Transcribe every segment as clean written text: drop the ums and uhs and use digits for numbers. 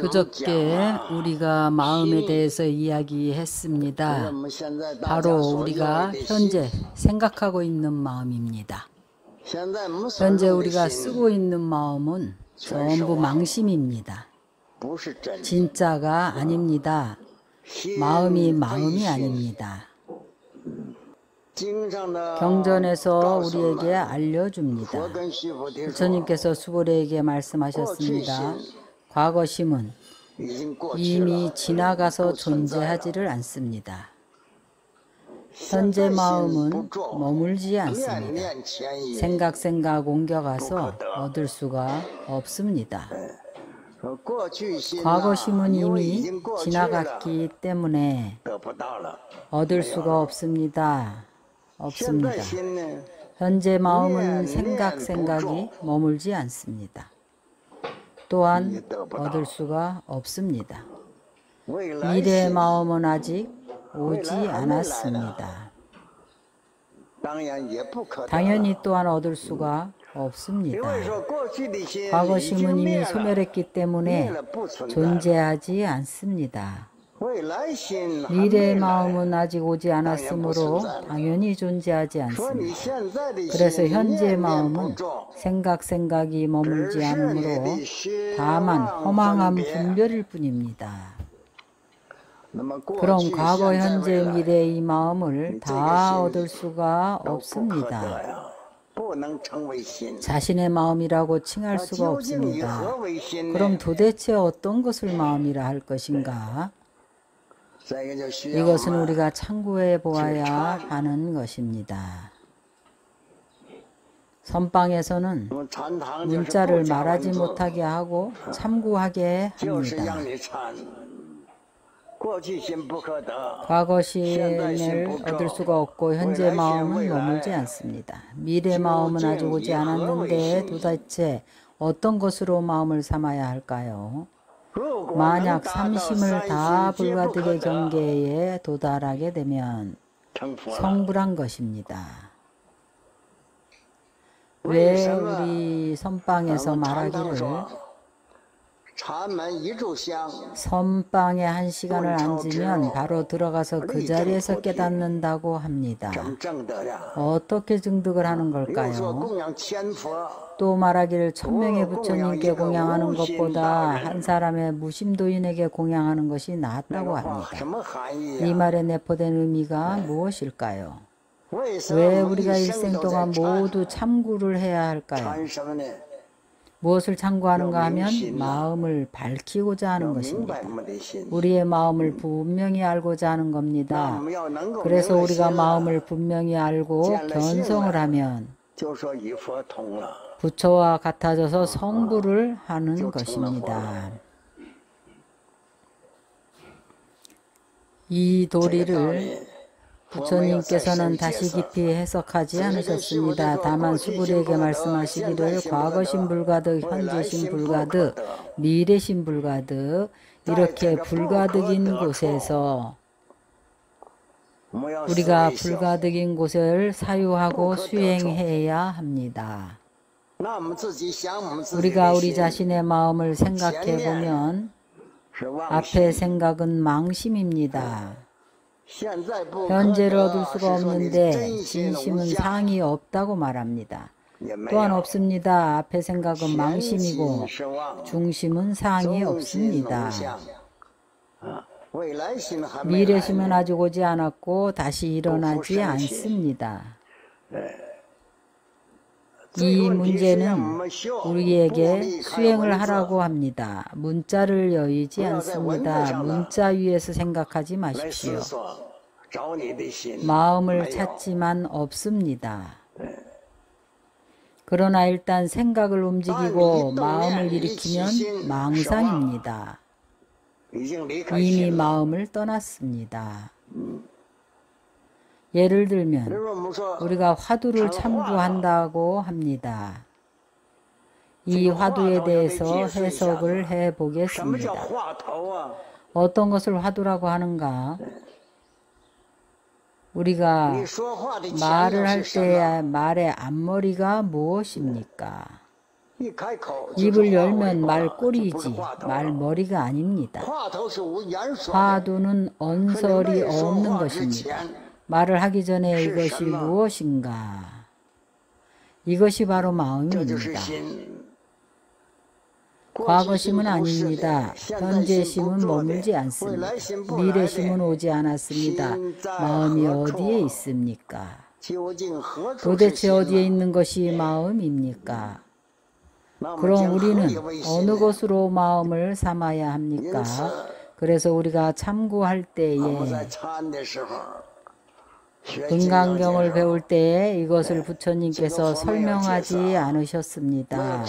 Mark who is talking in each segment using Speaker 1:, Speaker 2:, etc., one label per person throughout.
Speaker 1: 그저께 우리가 마음에 대해서 이야기했습니다. 바로 우리가 현재 생각하고 있는 마음입니다. 현재 우리가 쓰고 있는 마음은 전부 망심입니다. 진짜가 아닙니다. 마음이 아닙니다. 경전에서 우리에게 알려줍니다. 부처님께서 수고래에게 말씀하셨습니다. 과거심은 이미 지나가서 존재하지를 않습니다. 현재 마음은 머물지 않습니다. 생각 옮겨가서 얻을 수가 없습니다. 과거심은 이미 지나갔기 때문에 얻을 수가 없습니다. 현재 마음은 생각이 머물지 않습니다. 또한 얻을 수가 없습니다. 미래의 마음은 아직 오지 않았습니다. 당연히 또한 얻을 수가 없습니다. 과거심은 이미 소멸했기 때문에 존재하지 않습니다. 미래의 마음은 아직 오지 않았으므로 당연히 존재하지 않습니다. 그래서 현재의 마음은 생각이 머물지 않으므로 다만 허망한 분별일 뿐입니다. 그럼 과거, 현재, 미래의 이 마음을 다 얻을 수가 없습니다. 자신의 마음이라고 칭할 수가 없습니다. 그럼 도대체 어떤 것을 마음이라 할 것인가? 이것은 우리가 참고해 보아야 하는 것입니다. 선방에서는 문자를 말하지 못하게 하고 참고하게 합니다. 과거심을 얻을 수가 없고 현재 마음은 머물지 않습니다. 미래 마음은 아직 오지 않았는데 도대체 어떤 것으로 마음을 삼아야 할까요? 만약 삼심을 다 불가득의 경계에 도달하게 되면 성불한 것입니다. 왜 우리 선방에서 말하기를 선방에 1시간을 앉으면 바로 들어가서 그 자리에서 깨닫는다고 합니다. 어떻게 증득을 하는 걸까요? 또 말하기를 1000명의 부처님께 공양하는 것보다 한 사람의 무심도인에게 공양하는 것이 낫다고 합니다. 이 말에 내포된 의미가 무엇일까요? 왜 우리가 일생 동안 모두 참고를 해야 할까요? 무엇을 참고하는가 하면 마음을 밝히고자 하는 것입니다. 우리의 마음을 분명히 알고자 하는 겁니다. 그래서 우리가 마음을 분명히 알고 견성을 하면 부처와 같아져서 성불을 하는 것입니다. 이 도리를 부처님께서는 다시 깊이 해석하지 않으셨습니다. 다만 수구리에게 말씀하시기를 과거심 불가득, 현재심 불가득, 미래심 불가득 이렇게 불가득인 곳에서 우리가 불가득인 곳을 사유하고 수행해야 합니다. 우리가 우리 자신의 마음을 생각해 보면 앞의 생각은 망심입니다. 현재를 얻을 수가 없는데 진심은 상이 없다고 말합니다. 또한 없습니다. 앞의 생각은 망심이고 중심은 상이 없습니다. 미래심은 아직 오지 않았고 다시 일어나지 않습니다. 이 문제는 우리에게 수행을 하라고 합니다. 문자를 여의지 않습니다. 문자 위에서 생각하지 마십시오. 마음을 찾지만 없습니다. 그러나 일단 생각을 움직이고 마음을 일으키면 망상입니다. 이미 마음을 떠났습니다. 예를 들면 우리가 화두를 참고한다고 합니다. 이 화두에 대해서 해석을 해보겠습니다. 어떤 것을 화두라고 하는가? 우리가 말을 할 때 말의 앞머리가 무엇입니까? 입을 열면 말꼬리이지 말머리가 아닙니다. 화두는 언설이 없는 것입니다. 말을 하기 전에 이것이 무엇인가? 이것이 바로 마음입니다. 과거심은 아닙니다. 현재심은 머물지 않습니다. 미래심은 오지 않았습니다. 마음이 어디에 있습니까? 도대체 어디에 있는 것이 마음입니까? 그럼 우리는 어느 곳으로 마음을 삼아야 합니까? 그래서 우리가 참고할 때에 금강경을 배울 때에 이것을 부처님께서 설명하지 않으셨습니다.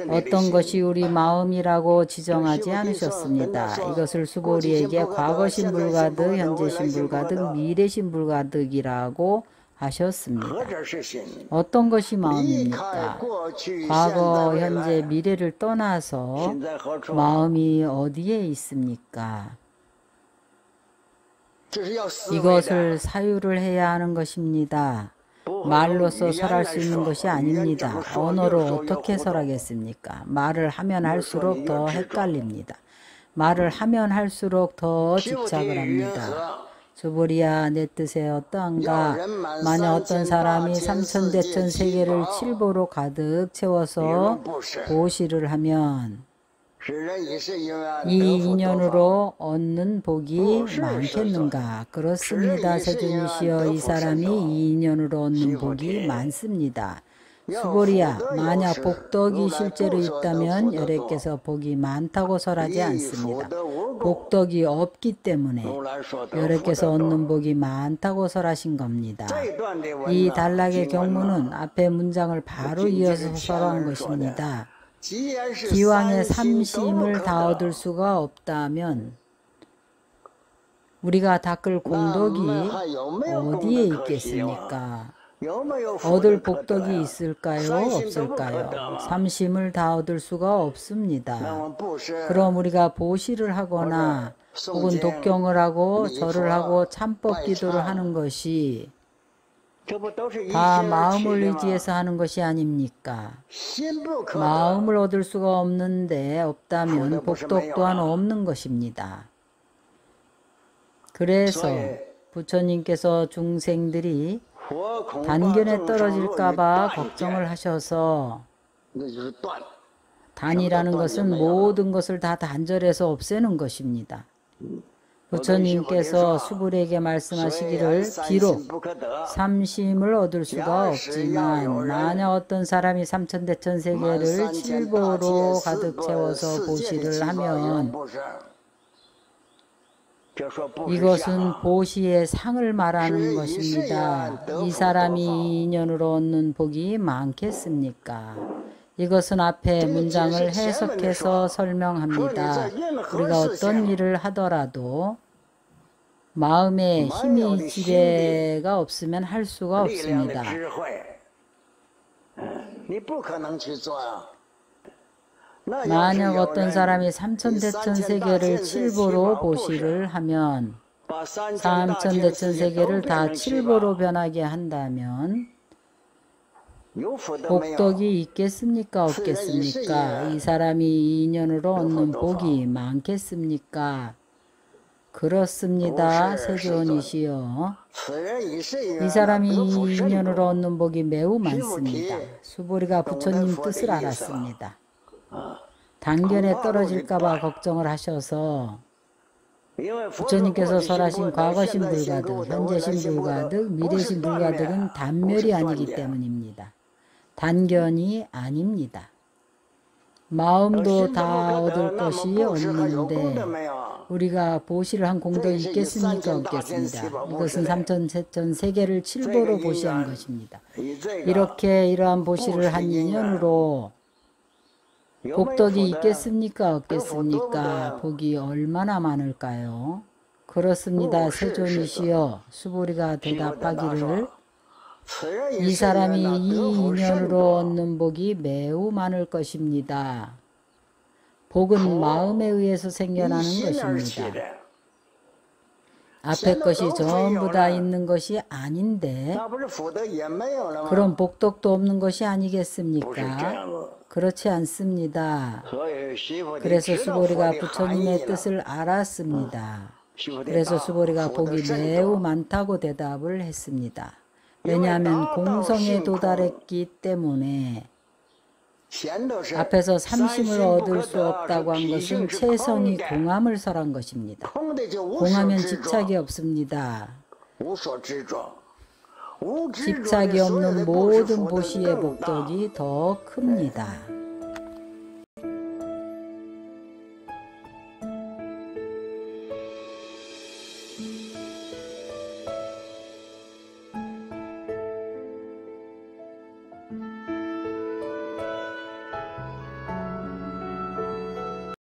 Speaker 1: 어떤 것이 우리 마음이라고 지정하지 않으셨습니다. 이것을 수보리에게 과거심 불가득, 현재심 불가득, 미래심 불가득이라고 하셨습니다. 어떤 것이 마음입니까? 과거, 현재, 미래를 떠나서 마음이 어디에 있습니까? 이것을 사유를 해야 하는 것입니다. 말로서 설할 수 있는 것이 아닙니다. 언어로 어떻게 설하겠습니까? 말을 하면 할수록 더 헷갈립니다. 말을 하면 할수록 더 집착을 합니다. 수보리야, 내 뜻에 어떠한가? 만약 어떤 사람이 삼천대천 세계를 칠보로 가득 채워서 보시를 하면 이 인연으로 얻는 복이 많겠는가? 그렇습니다. 세존이시여, 이 사람이 이 인연으로 얻는 복이 많습니다. 수보리야, 만약 복덕이 실제로 있다면 여래께서 복이 많다고 설하지 않습니다. 복덕이 없기 때문에 여래께서 얻는 복이 많다고 설하신 겁니다. 이 단락의 경문은 앞의 문장을 바로 이어서 설한 것입니다. 기왕에 삼심을 다 얻을 수가 없다면 우리가 닦을 공덕이 어디에 있겠습니까? 얻을 복덕이 있을까요? 없을까요? 삼심을 다 얻을 수가 없습니다. 그럼 우리가 보시를 하거나 혹은 독경을 하고 절을 하고 참법 기도를 하는 것이 다 마음을 의지해서 하는 것이 아닙니까? 마음을 얻을 수가 없다면 복덕 또한 없는 것입니다. 그래서 부처님께서 중생들이 단견에 떨어질까봐 걱정을 하셔서, 단이라는 것은 모든 것을 다 단절해서 없애는 것입니다. 부처님께서 수불에게 말씀하시기를 비록 삼심을 얻을 수가 없지만 만약 어떤 사람이 삼천대천 세계를 칠보로 가득 채워서 보시를 하면 이것은 보시의 상을 말하는 것입니다. 이 사람이 이 인연으로 얻는 복이 많겠습니까? 이것은 앞에 문장을 해석해서 설명합니다. 우리가 어떤 일을 하더라도 마음에 힘이 지배가 없으면 할 수가 없습니다. 만약 어떤 사람이 삼천대천 세계를 칠보로 보시를 하면 삼천대천 세계를 다 칠보로 변하게 한다면 복덕이 있겠습니까? 없겠습니까? 이 사람이 이 인연으로 얻는 복이 많겠습니까? 그렇습니다. 세존이시여. 이 사람이 이 인연으로 얻는 복이 매우 많습니다. 수보리가 부처님 뜻을 알았습니다. 단견에 떨어질까봐 걱정을 하셔서 부처님께서 설하신 과거심 불가득, 현재심 불가득, 미래심 불가득은 단멸이 아니기 때문입니다. 단견이 아닙니다. 마음도 다 얻을 것이 없는데 우리가 보시를 한 공덕이 있겠습니까? 없겠습니다. 이것은 삼천대천 세계를 칠보로 보시한 것입니다. 이렇게 이러한 보시를 한 인연으로 복덕이 있겠습니까? 없겠습니까? 복이 얼마나 많을까요? 그렇습니다. 세존이시여. 수보리가 대답하기를 이 사람이 이 인연으로 얻는 복이 매우 많을 것입니다. 복은 마음에 의해서 생겨나는 것입니다. 앞에 것이 전부 다 있는 것이 아닌데 그럼 복덕도 없는 것이 아니겠습니까? 그렇지 않습니다. 그래서 수보리가 부처님의 뜻을 알았습니다. 그래서 수보리가 복이 매우 많다고 대답을 했습니다. 왜냐하면 공성에 도달했기 때문에 앞에서 삼심을 얻을 수 없다고 한 것은 채성이 공함을 설한 것입니다. 공하면 집착이 없습니다. 집착이 없는 모든 보시의 복덕이 더 큽니다.